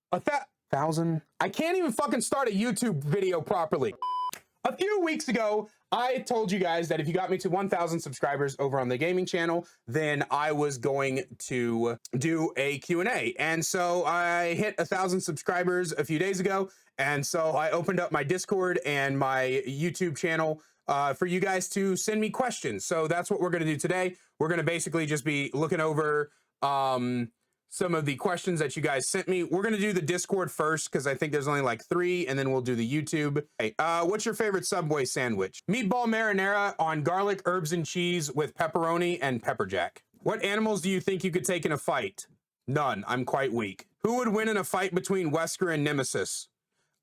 1,000? I can't even fucking start a YouTube video properly. A few weeks ago, I told you guys that if you got me to 1,000 subscribers over on the gaming channel, then I was going to do a Q&A. And so I hit 1,000 subscribers a few days ago. And so I opened up my Discord and my YouTube channel for you guys to send me questions. So that's what we're going to do today. We're going to basically just be looking over some of the questions that you guys sent me. We're going to do the Discord first because I think there's only like 3, and then we'll do the YouTube. Hey, what's your favorite Subway sandwich? Meatball marinara on garlic, herbs, and cheese with pepperoni and pepper jack. What animals do you think you could take in a fight? None. I'm quite weak. Who would win in a fight between Wesker and Nemesis?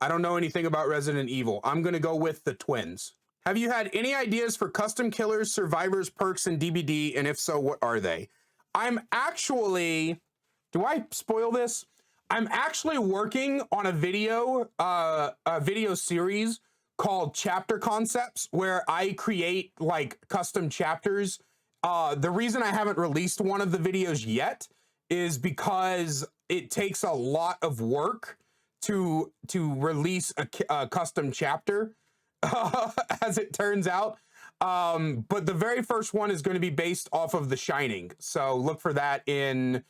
I don't know anything about Resident Evil. I'm going to go with the twins. Have you had any ideas for custom killers, survivors, perks, and DBD? And if so, what are they? I'm actually... Do I spoil this? I'm actually working on a video series called Chapter Concepts, where I create like custom chapters. The reason I haven't released one of the videos yet is because it takes a lot of work to release a custom chapter, as it turns out. But the very first one is going to be based off of The Shining. So look for that in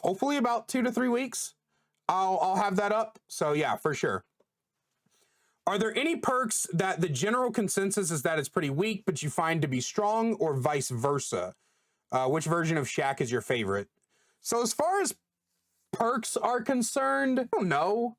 hopefully about 2 to 3 weeks. I'll have that up. So yeah, for sure. Are there any perks that the general consensus is that it's pretty weak, but you find to be strong, or vice versa? Which version of Shaq is your favorite? So as far as perks are concerned, I don't know.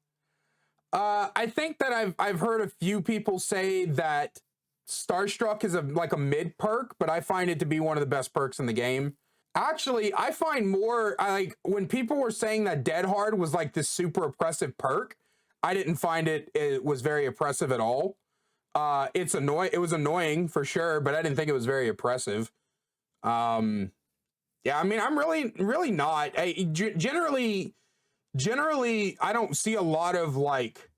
I think that I've heard a few people say that Starstruck is like a mid perk, but I find it to be one of the best perks in the game. Actually, I find like when people were saying that Dead Hard was like this super oppressive perk, I didn't find it was very oppressive at all. It was annoying for sure, but I didn't think it was very oppressive. Yeah, I mean, I'm really not. Generally, I don't see a lot of like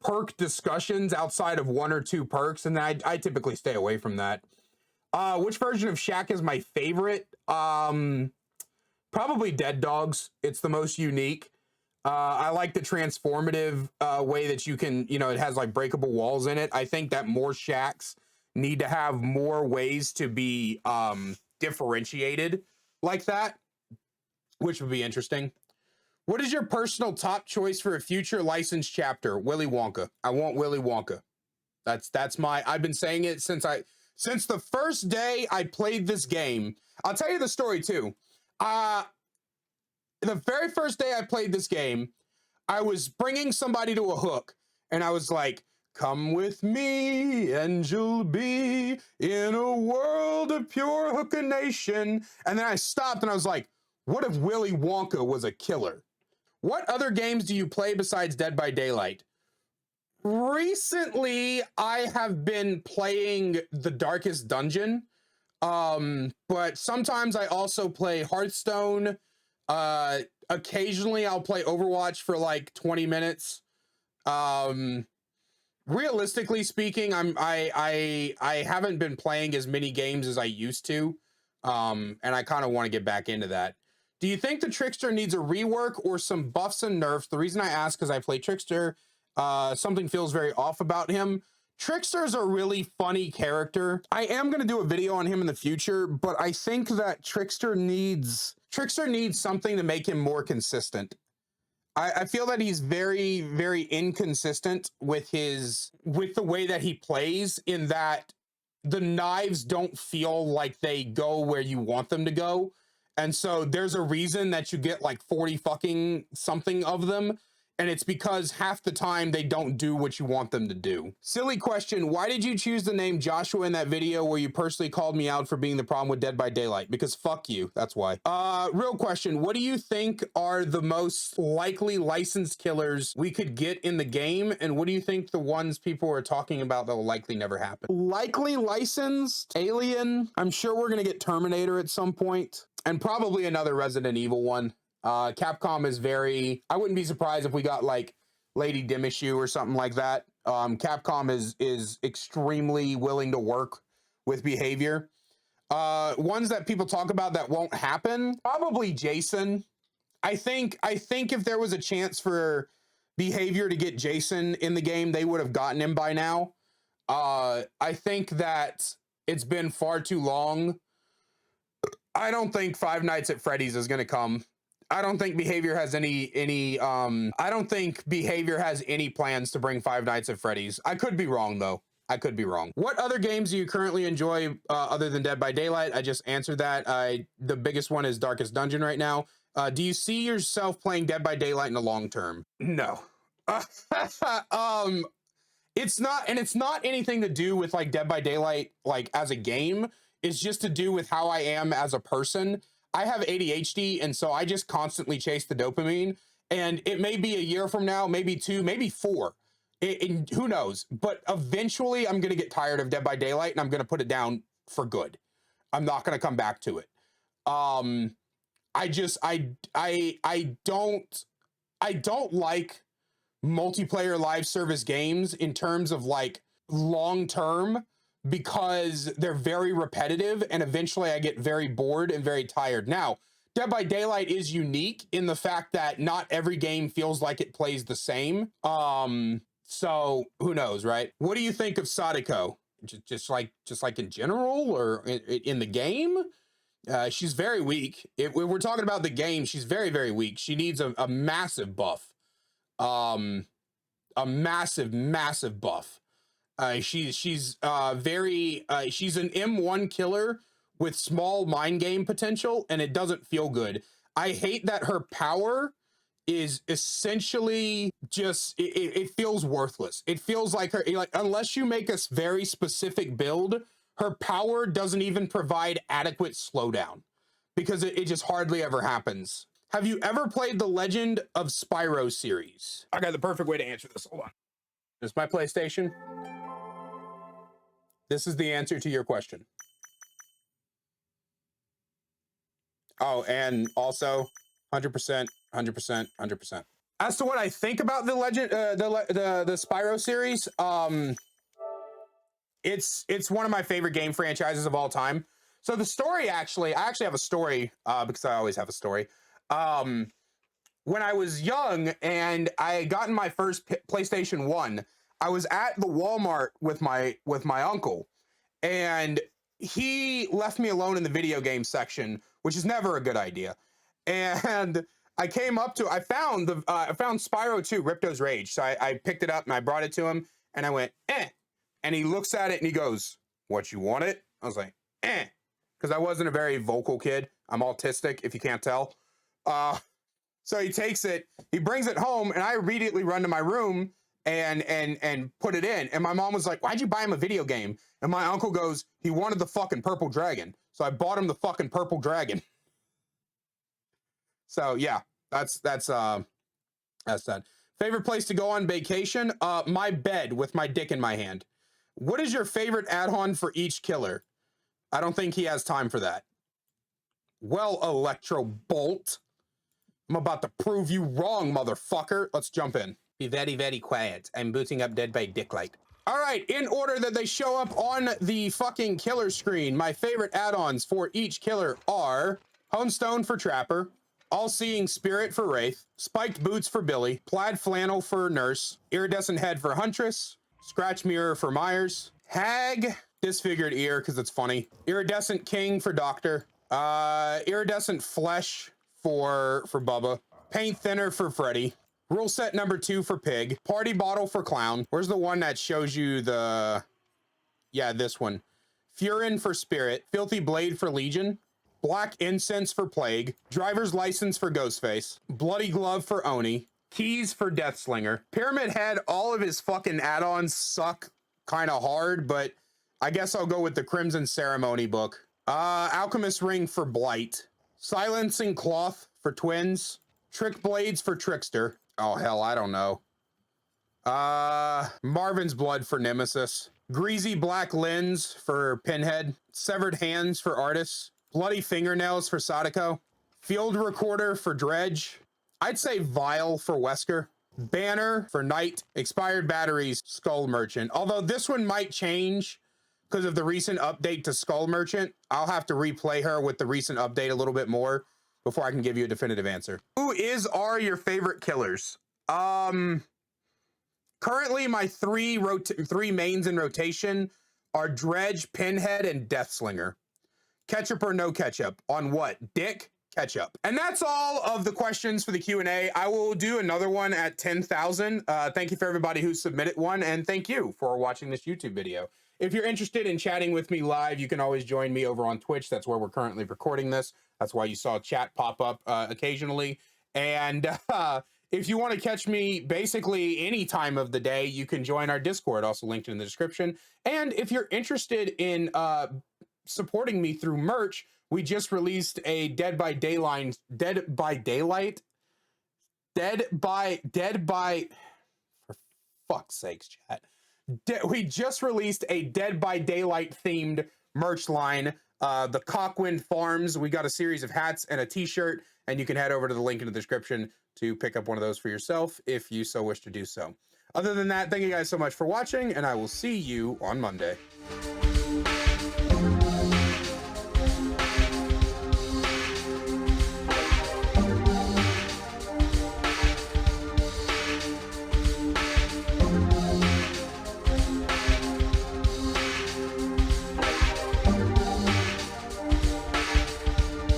perk discussions outside of 1 or 2 perks, and I typically stay away from that. Which version of Shaq is my favorite? Probably Dead Dogs. It's the most unique. I like the transformative way that you can, it has like breakable walls in it. I think that more Shaqs need to have more ways to be differentiated like that, which would be interesting. What is your personal top choice for a future licensed chapter? Willy Wonka. I want Willy Wonka. That's I've been saying it since the first day I played this game. I'll tell you the story too. The very first day I played this game, I was bringing somebody to a hook, and I was like, come with me and you'll be in a world of pure hookination. And then I stopped and I was like, what if Willy Wonka was a killer? What other games do you play besides Dead by Daylight? Recently, I have been playing The Darkest Dungeon, but sometimes I also play Hearthstone. Occasionally, I'll play Overwatch for like 20 minutes. Realistically speaking, I haven't been playing as many games as I used to, and I kind of want to get back into that. Do you think the Trickster needs a rework or some buffs and nerfs? The reason I ask is I play Trickster. Something feels very off about him. Trickster's a really funny character. I am going to do a video on him in the future, but I think that Trickster needs something to make him more consistent. I feel that he's very, very inconsistent with the way that he plays, in that the knives don't feel like they go where you want them to go. And so there's a reason that you get like 40 fucking something of them. And it's because half the time they don't do what you want them to do. Silly question. Why did you choose the name Joshua in that video where you personally called me out for being the problem with Dead by Daylight? Because fuck you. That's why. Real question. What do you think are the most likely licensed killers we could get in the game? And what do you think the ones people are talking about that will likely never happen? Likely licensed? Alien. I'm sure we're going to get Terminator at some point. And probably another Resident Evil one. Capcom is I wouldn't be surprised if we got like Lady Dimishu or something like that. Capcom is extremely willing to work with behavior. Ones that people talk about that won't happen, probably Jason. think if there was a chance for Behavior to get Jason in the game, they would have gotten him by now. I think that it's been far too long. I don't think Five Nights at Freddy's is going to come. I don't think Behavior has I don't think Behavior has any plans to bring Five Nights at Freddy's. I could be wrong though. I could be wrong. What other games do you currently enjoy other than Dead by Daylight? I just answered that. The biggest one is Darkest Dungeon right now. Do you see yourself playing Dead by Daylight in the long term? No. It's not, and it's not anything to do with like Dead by Daylight, like as a game. It's just to do with how I am as a person. I have ADHD, and so I just constantly chase the dopamine. And it may be a year from now, maybe 2, maybe 4. Who knows? But eventually, I'm gonna get tired of Dead by Daylight, and I'm gonna put it down for good. I'm not gonna come back to it. I don't like multiplayer live service games in terms of like long term, because they're very repetitive and eventually I get very bored and very tired. Now, Dead by Daylight is unique in the fact that not every game feels like it plays the same. So who knows, right? What do you think of Sadako? Just like in general, or in the game? She's very weak. When we're talking about the game, she's very, very weak. She needs a massive buff. A massive buff. She's an M1 killer with small mind game potential, and it doesn't feel good. I hate that her power is essentially just, it feels worthless. It feels like unless you make a very specific build, her power doesn't even provide adequate slowdown, because it just hardly ever happens. Have you ever played the Legend of Spyro series? I got the perfect way to answer this. Hold on. This is my PlayStation. This is the answer to your question. Oh, and also 100%, 100%, 100%. As to what I think about the Legend, the Spyro series, it's one of my favorite game franchises of all time. So the story, I actually have a story, because I always have a story. When I was young and I had gotten my first PlayStation 1, I was at the Walmart with my uncle, and he left me alone in the video game section, which is never a good idea. And I came up to, I found Spyro 2, Ripto's Rage. So I picked it up and I brought it to him and I went, eh. And he looks at it and he goes, "What, you want it?" I was like, eh. Because I wasn't a very vocal kid. I'm autistic, if you can't tell. So he takes it, he brings it home, and I immediately run to my room and put it in. And my mom was like, "Why'd you buy him a video game?" And my uncle goes, "He wanted the fucking purple dragon." So I bought him the fucking purple dragon. So yeah, that's that. Favorite place to go on vacation? My bed with my dick in my hand. What is your favorite add-on for each killer? I don't think he has time for that. Well, Electro Bolt, I'm about to prove you wrong, motherfucker. Let's jump in. Be very, very quiet. I'm booting up Dead by Dicklight. All right, in order that they show up on the fucking killer screen, my favorite add-ons for each killer are Homestone for Trapper, All-Seeing Spirit for Wraith, Spiked Boots for Billy, Plaid Flannel for Nurse, Iridescent Head for Huntress, Scratch Mirror for Myers, Hag, Disfigured Ear because it's funny, Iridescent King for Doctor, Iridescent Flesh for Bubba, Paint Thinner for Freddy, Rule Set number 2 for Pig, Party Bottle for Clown. Where's the one that shows you the... Yeah, this one. Furin for Spirit, Filthy Blade for Legion, Black Incense for Plague, Driver's License for Ghostface, Bloody Glove for Oni, Keys for Deathslinger. Pyramid Head, all of his fucking add-ons suck kind of hard, but I guess I'll go with the Crimson Ceremony book. Alchemist Ring for Blight, Silencing Cloth for Twins, Trick Blades for Trickster. Oh, hell, I don't know. Marvin's Blood for Nemesis, Greasy Black Lens for Pinhead, Severed Hands for Artis, Bloody Fingernails for Sadako, Field Recorder for Dredge, I'd say Vile for Wesker, Banner for Knight, Expired Batteries, Skull Merchant. Although this one might change because of the recent update to Skull Merchant. I'll have to replay her with the recent update a little bit more. before I can give you a definitive answer. Who are your favorite killers? Currently my three mains in rotation are Dredge, Pinhead, and Deathslinger. Ketchup or no ketchup? On what? Dick? Ketchup. And that's all of the questions for the Q&A. I will do another one at 10,000. Thank you for everybody who submitted one, and thank you for watching this YouTube video. If you're interested in chatting with me live, you can always join me over on Twitch. That's where we're currently recording this. That's why you saw chat pop up occasionally. And if you want to catch me basically any time of the day, you can join our Discord, also linked in the description. And if you're interested in supporting me through merch, we just released a Dead by Daylight, for fuck's sakes, chat. We just released a Dead by Daylight themed merch line, the Cockwind Farms. We got a series of hats and a t-shirt, and you can head over to the link in the description to pick up one of those for yourself if you so wish to do so. Other than that, thank you guys so much for watching, and I will see you on Monday.